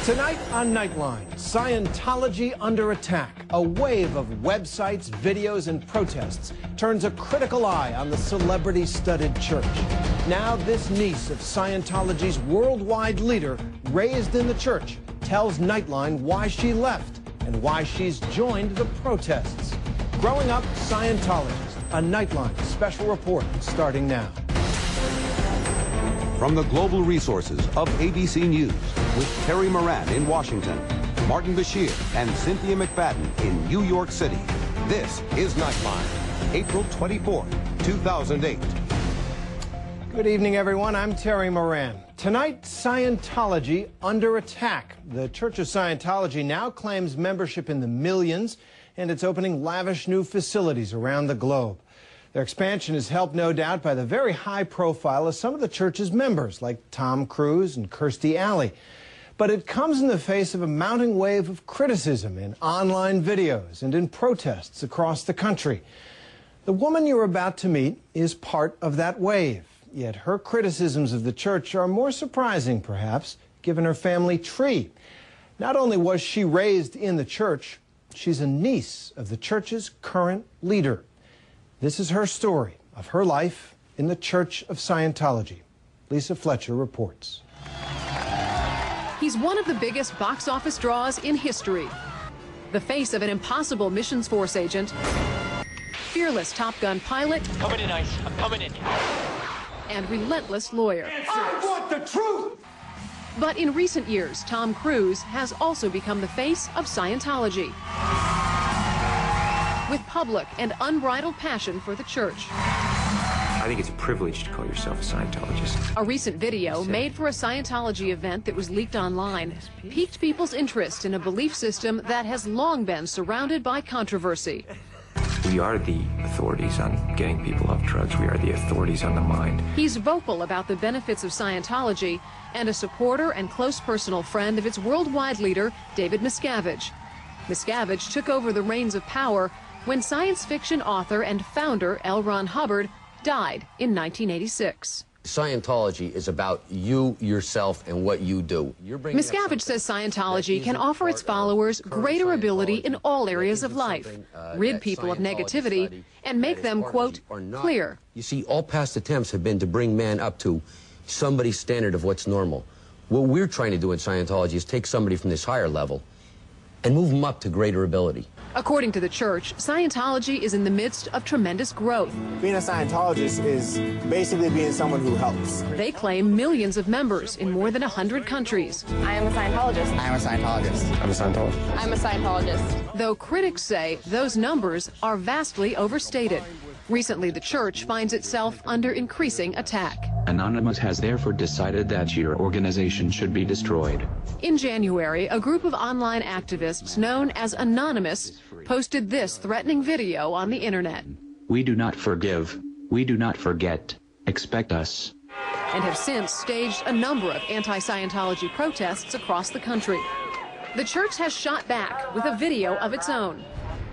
Tonight on Nightline, Scientology under attack. A wave of websites, videos, and protests turns a critical eye on the celebrity-studded church. Now this niece of Scientology's worldwide leader, raised in the church, tells Nightline why she left and why she's joined the protests. Growing Up Scientologist, a Nightline special report starting now. From the global resources of ABC News, with Terry Moran in Washington, Martin Bashir and Cynthia McFadden in New York City, this is Nightline, April 24th, 2008. Good evening, everyone. I'm Terry Moran. Tonight, Scientology under attack. The Church of Scientology now claims membership in the millions, and it's opening lavish new facilities around the globe. Their expansion is helped, no doubt, by the very high profile of some of the church's members, like Tom Cruise and Kirstie Alley. But it comes in the face of a mounting wave of criticism in online videos and in protests across the country. The woman you're about to meet is part of that wave, yet her criticisms of the church are more surprising, perhaps, given her family tree. Not only was she raised in the church, she's a niece of the church's current leader. This is her story of her life in the Church of Scientology. Lisa Fletcher reports. He's one of the biggest box office draws in history. The face of an impossible missions force agent, fearless Top Gun pilot, coming in, Ice. I'm coming in. and relentless lawyer. I want the truth! But in recent years, Tom Cruise has also become the face of Scientology, with public and unbridled passion for the church. I think it's a privilege to call yourself a Scientologist. A recent video made for a Scientology event that was leaked online piqued people's interest in a belief system that has long been surrounded by controversy. We are the authorities on getting people off drugs. We are the authorities on the mind. He's vocal about the benefits of Scientology and a supporter and close personal friend of its worldwide leader, David Miscavige. Miscavige took over the reins of power when science fiction author and founder L. Ron Hubbard died in 1986. Scientology is about you, yourself, and what you do. Miscavige says Scientology can offer its followers greater ability in all areas of life, rid people of negativity, and make them, quote, clear. You see, all past attempts have been to bring man up to somebody's standard of what's normal. What we're trying to do in Scientology is take somebody from this higher level and move them up to greater ability. According to the church, Scientology is in the midst of tremendous growth. Being a Scientologist is basically being someone who helps. They claim millions of members in more than 100 countries. I am a Scientologist. I am a Scientologist. I'm a Scientologist. I'm a Scientologist. Though critics say those numbers are vastly overstated. Recently, the church finds itself under increasing attack. Anonymous has therefore decided that your organization should be destroyed. In January, a group of online activists known as Anonymous posted this threatening video on the internet. We do not forgive. We do not forget. Expect us. And have since staged a number of anti-Scientology protests across the country. The church has shot back with a video of its own.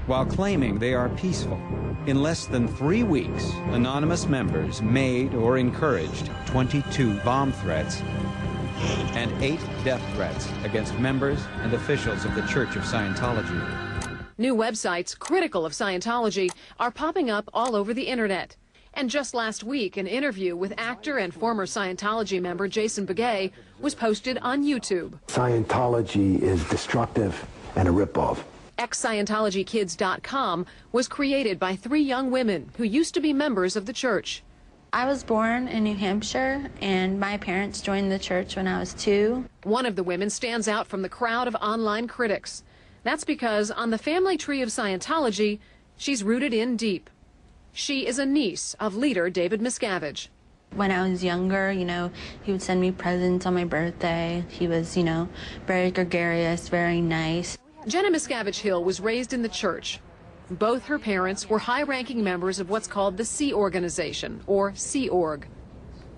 While claiming they are peaceful, in less than 3 weeks, anonymous members made or encouraged 22 bomb threats and 8 death threats against members and officials of the Church of Scientology. New websites critical of Scientology are popping up all over the internet. And just last week, an interview with actor and former Scientology member Jason Begay was posted on YouTube. Scientology is destructive and a ripoff. Ex-ScientologyKids.com was created by 3 young women who used to be members of the church. I was born in New Hampshire, and my parents joined the church when I was 2. One of the women stands out from the crowd of online critics. That's because on the family tree of Scientology, she's rooted in deep. She is a niece of leader David Miscavige. When I was younger, he would send me presents on my birthday. He was, very gregarious, very nice. Jenna Miscavige Hill was raised in the church. Both her parents were high-ranking members of what's called the Sea Organization, or Sea Org.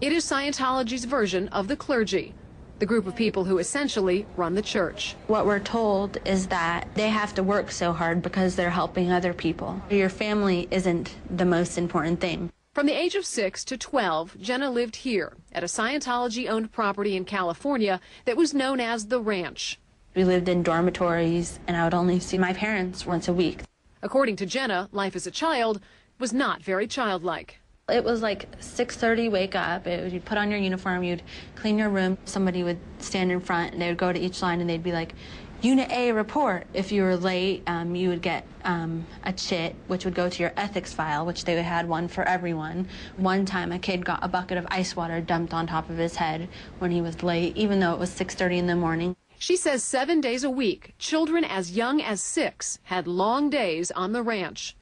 It is Scientology's version of the clergy, the group of people who essentially run the church. What we're told is that they have to work so hard because they're helping other people. Your family isn't the most important thing. From the age of 6 to 12, Jenna lived here at a Scientology-owned property in California that was known as The Ranch. We lived in dormitories, and I would only see my parents once a week. According to Jenna, life as a child was not very childlike. It was like 6:30, wake up, you'd put on your uniform, you'd clean your room, somebody would stand in front, and they would go to each line, and they'd be like, Unit A, report. If you were late, you would get a chit, which would go to your ethics file, which they had one for everyone. One time, a kid got a bucket of ice water dumped on top of his head when he was late, even though it was 6:30 in the morning. She says 7 days a week, children as young as 6 had long days on the ranch.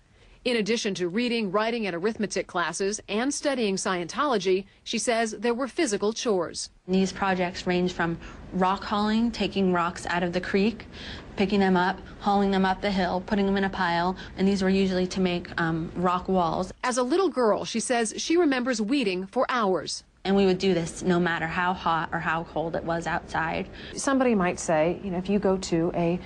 In addition to reading, writing, and arithmetic classes and studying Scientology, she says there were physical chores. These projects range from rock hauling, taking rocks out of the creek, picking them up, hauling them up the hill, putting them in a pile, and these were usually to make rock walls. As a little girl, she says she remembers weeding for hours. And we would do this no matter how hot or how cold it was outside. Somebody might say, you know, if you go to a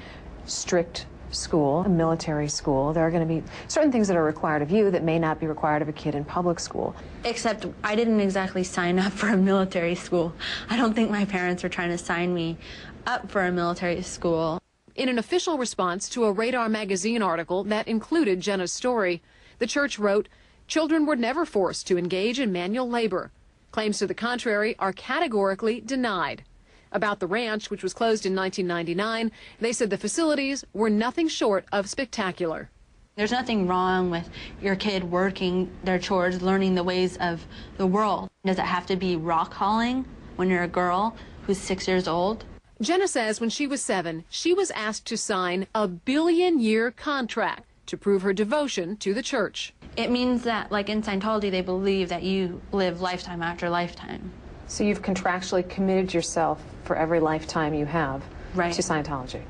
strict school, a military school, there are going to be certain things that are required of you that may not be required of a kid in public school. Except I didn't exactly sign up for a military school. I don't think my parents were trying to sign me up for a military school. In an official response to a Radar magazine article that included Jenna's story, the church wrote, "Children were never forced to engage in manual labor. Claims to the contrary are categorically denied." About the ranch, which was closed in 1999, they said the facilities were nothing short of spectacular. There's nothing wrong with your kid working their chores, learning the ways of the world. Does it have to be rock hauling when you're a girl who's 6 years old? Jenna says when she was 7, she was asked to sign a billion-year contract to prove her devotion to the church. It means that, like in Scientology, they believe that you live lifetime after lifetime. So you've contractually committed yourself for every lifetime you have to Scientology.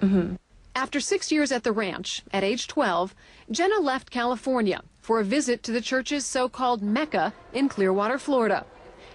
Mm-hmm. After 6 years at the ranch, at age 12, Jenna left California for a visit to the church's so-called Mecca in Clearwater, Florida.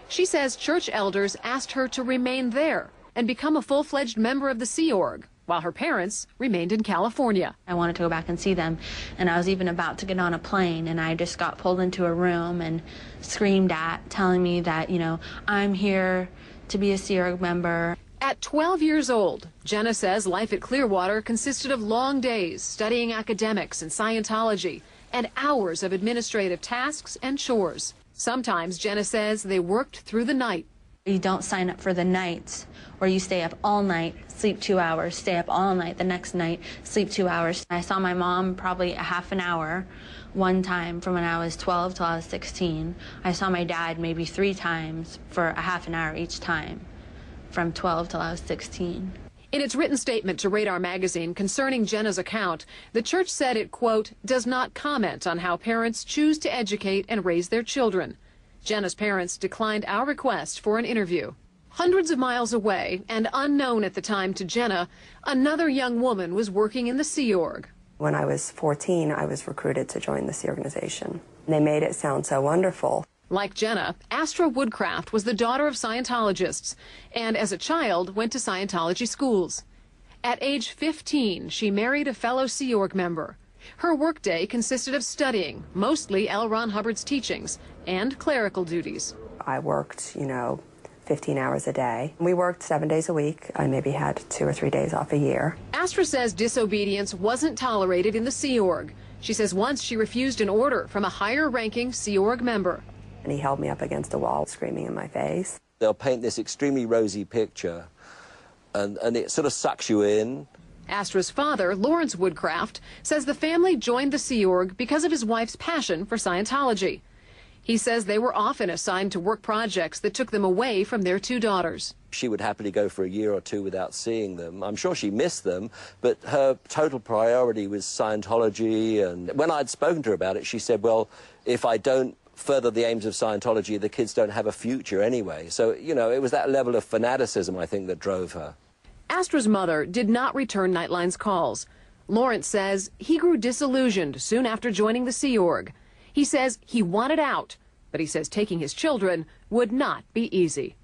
She says church elders asked her to remain there and become a full-fledged member of the Sea Org, while her parents remained in California. I wanted to go back and see them, and I was even about to get on a plane, and I just got pulled into a room and screamed at, telling me that, you know, I'm here to be a Sea Org member. At 12 years old, Jenna says life at Clearwater consisted of long days studying academics and Scientology and hours of administrative tasks and chores. Sometimes, Jenna says, they worked through the night. You don't sign up for the nights where you stay up all night, sleep 2 hours, stay up all night the next night, sleep 2 hours. I saw my mom probably a half an hour one time from when I was 12 till I was 16. I saw my dad maybe 3 times for a half an hour each time from 12 till I was 16. In its written statement to Radar magazine concerning Jenna's account, the church said it, quote, does not comment on how parents choose to educate and raise their children. Jenna's parents declined our request for an interview. Hundreds of miles away and unknown at the time to Jenna, another young woman was working in the Sea Org. When I was 14, I was recruited to join the Sea Organization. They made it sound so wonderful. Like Jenna, Astra Woodcraft was the daughter of Scientologists and as a child went to Scientology schools. At age 15, she married a fellow Sea Org member. Her workday consisted of studying, mostly L. Ron Hubbard's teachings, and clerical duties. I worked, 15 hours a day. We worked 7 days a week. I maybe had 2 or 3 days off a year. Astra says disobedience wasn't tolerated in the Sea Org. She says once she refused an order from a higher-ranking Sea Org member. And he held me up against a wall, screaming in my face. They'll paint this extremely rosy picture, and it sort of sucks you in. Astra's father, Lawrence Woodcraft, says the family joined the Sea Org because of his wife's passion for Scientology. He says they were often assigned to work projects that took them away from their 2 daughters. She would happily go for a year or 2 without seeing them. I'm sure she missed them, but her total priority was Scientology. And when I'd spoken to her about it, she said, well, if I don't further the aims of Scientology, the kids don't have a future anyway. So, it was that level of fanaticism, I think, that drove her. Astra's mother did not return Nightline's calls. Lawrence says he grew disillusioned soon after joining the Sea Org. He says he wanted out, but he says taking his children would not be easy.